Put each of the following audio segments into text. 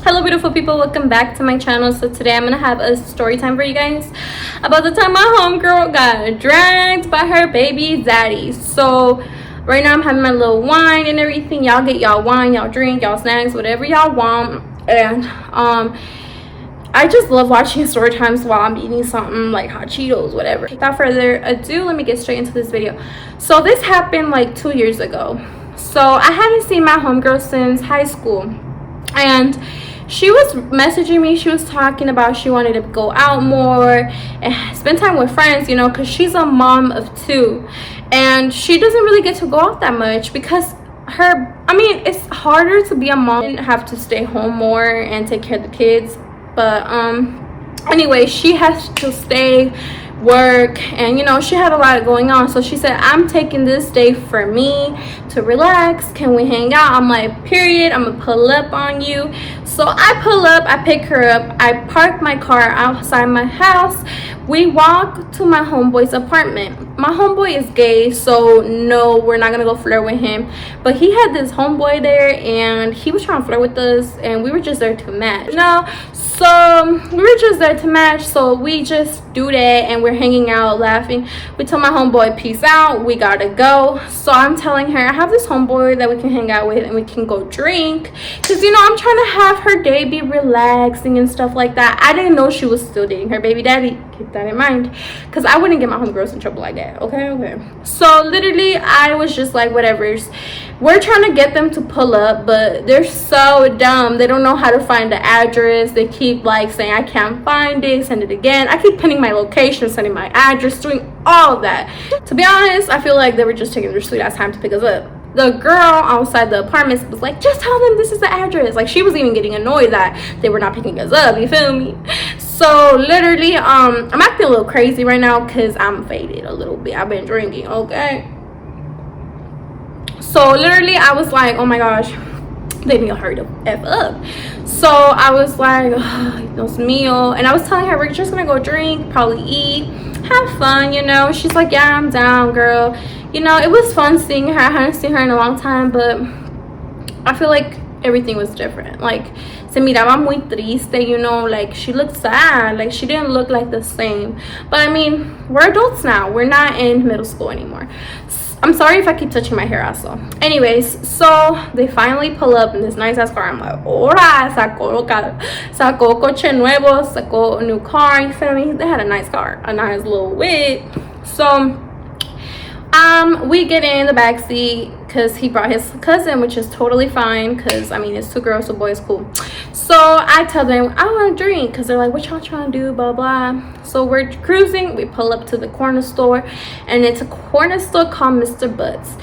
Hello beautiful people, welcome back to my channel. So today I'm gonna have a story time for you guys about the time my homegirl got dragged by her baby daddy. So right now I'm having my little wine and everything. Y'all get y'all wine, y'all drink, y'all snacks, whatever y'all want. And I just love watching story times while I'm eating something like hot Cheetos, whatever. Without further ado, let me get straight into this video. So this happened like 2 years ago. So I haven't seen my homegirl since high school, and she was messaging me. She was talking about she wanted to go out more and spend time with friends, you know, because she's a mom of 2 and she doesn't really get to go out that much because it's harder to be a mom and have to stay home more and take care of the kids. But anyway, she has to stay, work, and you know, she had a lot going on. So she said, I'm taking this day for me to relax. Can we hang out? I'm like, period, I'm gonna pull up on you. So I pull up, I pick her up, I park my car outside my house. We walk to my homeboy's apartment. My homeboy is gay, so no, we're not gonna go flirt with him. But he had this homeboy there and he was trying to flirt with us, and we were just there to match. So we were just there to match, so we just do that and we're hanging out, laughing. We tell my homeboy, peace out, we gotta go. So I'm telling her, I have this homeboy that we can hang out with and we can go drink, because you know, I'm trying to have her day be relaxing and stuff like that. I didn't know she was still dating her baby daddy. Keep that in mind, because I wouldn't get my homegirls in trouble like that. Okay. So literally I was just like, whatever. We're trying to get them to pull up, but they're so dumb. They don't know how to find the address. They keep like saying, I can't find it, send it again. I keep pinning my location, sending my address, doing all of that. To be honest, I feel like they were just taking their sweet ass time to pick us up. The girl outside the apartment was like, just tell them this is the address. Like, she was even getting annoyed that they were not picking us up, you feel me? So literally, I'm acting a little crazy right now because I'm faded a little bit. I've been drinking, okay? So literally I was like, oh my gosh, they need to hurry the F up. So I was like, oh, Dios mío. And I was telling her, we're just gonna go drink, probably eat, have fun, you know. She's like, yeah, I'm down, girl. You know, it was fun seeing her. I hadn't seen her in a long time, but I feel like everything was different. Like, se miraba muy triste, you know, like she looked sad, like she didn't look like the same. But I mean, we're adults now, we're not in middle school anymore. I'm sorry if I keep touching my hair also. Anyways, so they finally pull up in this nice ass car. I'm like, ora, sacó coche nuevo, sacó a new car, you feel me? They had a nice car, a nice little whip. So we get in the back seat because he brought his cousin, which is totally fine, because I mean, it's 2 girls, so boy is cool. So I tell them I want to drink, because they're like, what y'all trying to do, blah blah. So we're cruising, we pull up to the corner store, and it's a corner store called Mr. Butts.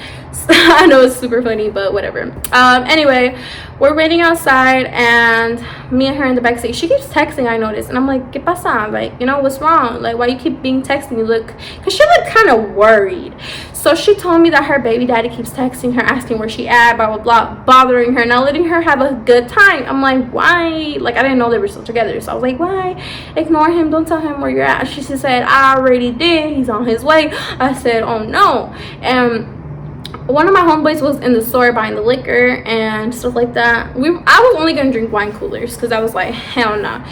I know it's super funny, but whatever. Anyway, we're waiting outside, and me and her in the back seat. She keeps texting, I noticed, and I'm like, ¿Qué pasa? Like, you know, what's wrong? Like, why you keep being texting? You look, because she looked kind of worried. So she told me that her baby daddy keeps texting her, asking where she at, blah blah blah, bothering her, not letting her have a good time. I'm like, why? Like, I didn't know they were still together, so I was like, why? Ignore him, don't tell him where you're at. She said, I already did, he's on his way. I said, oh no. And one of my homeboys was in the store buying the liquor and stuff like that. I was only gonna drink wine coolers because I was like, hell nah.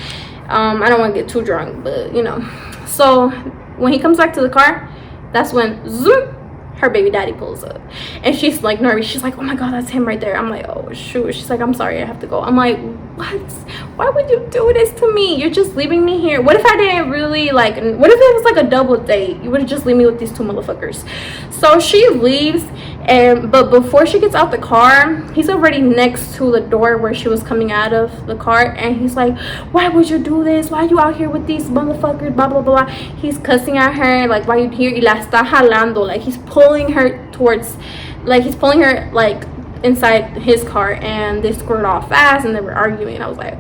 I don't want to get too drunk, but you know. So when he comes back to the car, that's when zoom, her baby daddy pulls up, and she's like nervous. She's like, oh my god, that's him right there. I'm like, oh shoot. She's like, I'm sorry, I have to go. I'm like, what? Why would you do this to me? You're just leaving me here. What if I didn't really like, what if it was like a double date? You would have just leave me with these 2 motherfuckers. So she leaves, but before she gets out the car, he's already next to the door where she was coming out of the car, and he's like, why would you do this? Why are you out here with these motherfuckers, blah blah blah. He's cussing at her, like, why you here? Y la está jalando, like he's pulling her towards, like he's pulling her like inside his car, and they squared off fast and they were arguing. I was like,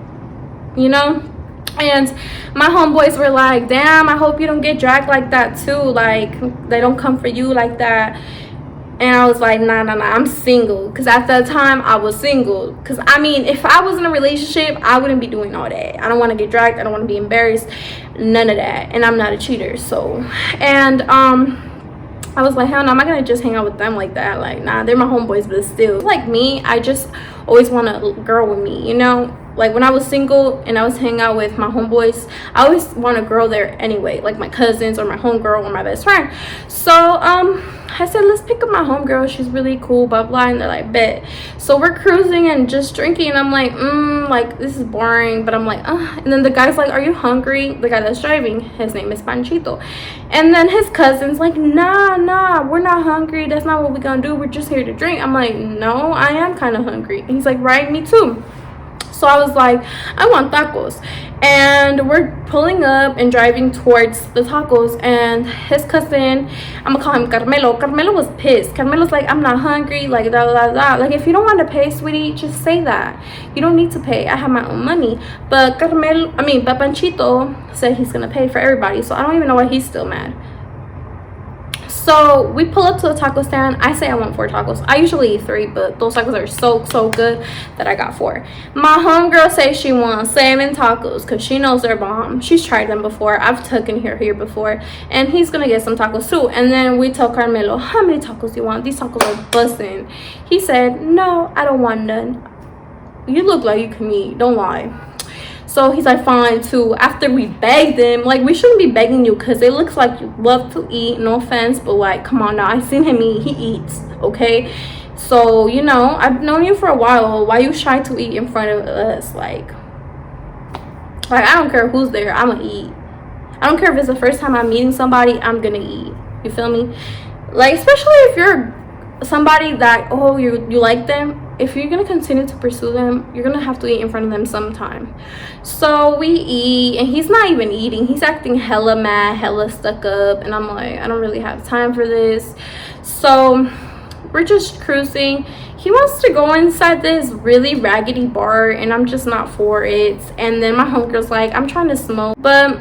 you know. And my homeboys were like, damn, I hope you don't get dragged like that too, like they don't come for you like that. And I was like, nah, I'm single, because at that time I was single. Because I mean, if I was in a relationship, I wouldn't be doing all that. I don't want to get dragged, I don't want to be embarrassed, none of that. And I'm not a cheater. So, and I was like, hell no, I'm not gonna just hang out with them like that. Like, nah, they're my homeboys, but still, like me, I just always want a girl with me, you know. Like when I was single and I was hanging out with my homeboys, I always want a girl there anyway, like my cousins or my homegirl or my best friend. So I said, let's pick up my homegirl, she's really cool, blah blah. And they're like, bet. So we're cruising and just drinking, and I'm like, like this is boring, but I'm like, and then the guy's like, are you hungry? The guy that's driving, his name is Panchito. And then his cousin's like, nah, we're not hungry, that's not what we're gonna do, we're just here to drink. I'm like, no, I am kind of hungry. And he's like, right, me too. So I was like, I want tacos. And we're pulling up and driving towards the tacos, and his cousin, I'm gonna call him Carmelo was pissed. Carmelo's like, I'm not hungry, like da da da. Like, if you don't want to pay, sweetie, just say that. You don't need to pay, I have my own money. But Panchito said he's gonna pay for everybody, so I don't even know why he's still mad. So we pull up to the taco stand. I say I want 4 tacos. I usually eat 3, but those tacos are so good that I got 4. My homegirl says she wants 7 tacos because she knows they're bomb. She's tried them before. I've taken her here before, and he's gonna get some tacos too. And then we tell Carmelo, how many tacos do you want? These tacos are busting. He said, no, I don't want none. You look like you can eat, don't lie. So he's like, fine too. After we begged him, like, we shouldn't be begging you because it looks like you love to eat, no offense, but like, come on now, I seen him eat, he eats, okay? So, you know, I've known you for a while, why you shy to eat in front of us? Like I don't care who's there, I'm gonna eat. I don't care if it's the first time I'm meeting somebody, I'm gonna eat, you feel me? Like, especially if you're somebody that, oh, you like them, if you're gonna continue to pursue them, you're gonna have to eat in front of them sometime. So we eat, and he's not even eating, he's acting hella mad, hella stuck up, and I'm like, I don't really have time for this. So we're just cruising. He wants to go inside this really raggedy bar, and I'm just not for it. And then my homegirl's like, I'm trying to smoke, but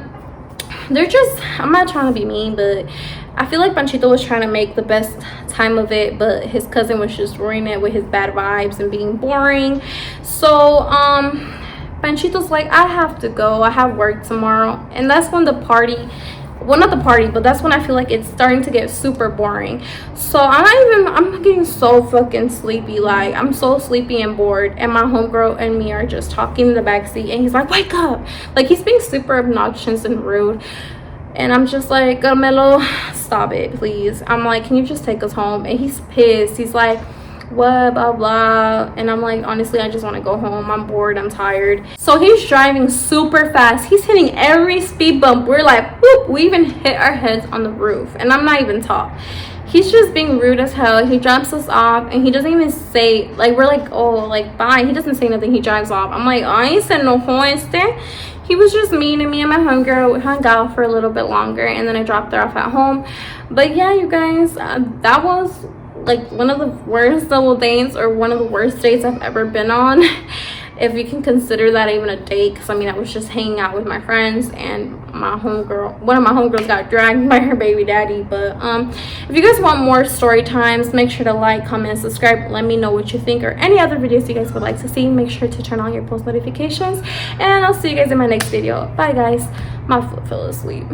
they're just, I'm not trying to be mean, but I feel like Panchito was trying to make the best time of it, but his cousin was just ruining it with his bad vibes and being boring. So Panchito's like, I have to go, I have work tomorrow. And that's when the party, well, not the party, but that's when I feel like it's starting to get super boring. So I'm getting so fucking sleepy. Like, I'm so sleepy and bored, and my homegirl and me are just talking in the backseat, and he's like, wake up. Like, he's being super obnoxious and rude. And I'm just like, Carmelo, stop it, please. I'm like, can you just take us home? And he's pissed. He's like, what, blah, blah. And I'm like, honestly, I just want to go home. I'm bored. I'm tired. So he's driving super fast. He's hitting every speed bump. We're like, whoop. We even hit our heads on the roof. And I'm not even tall. He's just being rude as hell. He drops us off, and he doesn't even say, like, we're like, oh, like, bye. He doesn't say nothing. He drives off. I'm like, oh, I ain't said no there. He was just mean to me and my homegirl. We hung out for a little bit longer, and then I dropped her off at home. But yeah, you guys, that was like one of the worst double dates, or one of the worst dates I've ever been on. If you can consider that even a date, because I mean, I was just hanging out with my friends, and my homegirl, one of my homegirls got dragged by her baby daddy. But if you guys want more story times, make sure to like, comment, and subscribe. Let me know what you think, or any other videos you guys would like to see. Make sure to turn on your post notifications, and I'll see you guys in my next video. Bye guys. My foot fell asleep.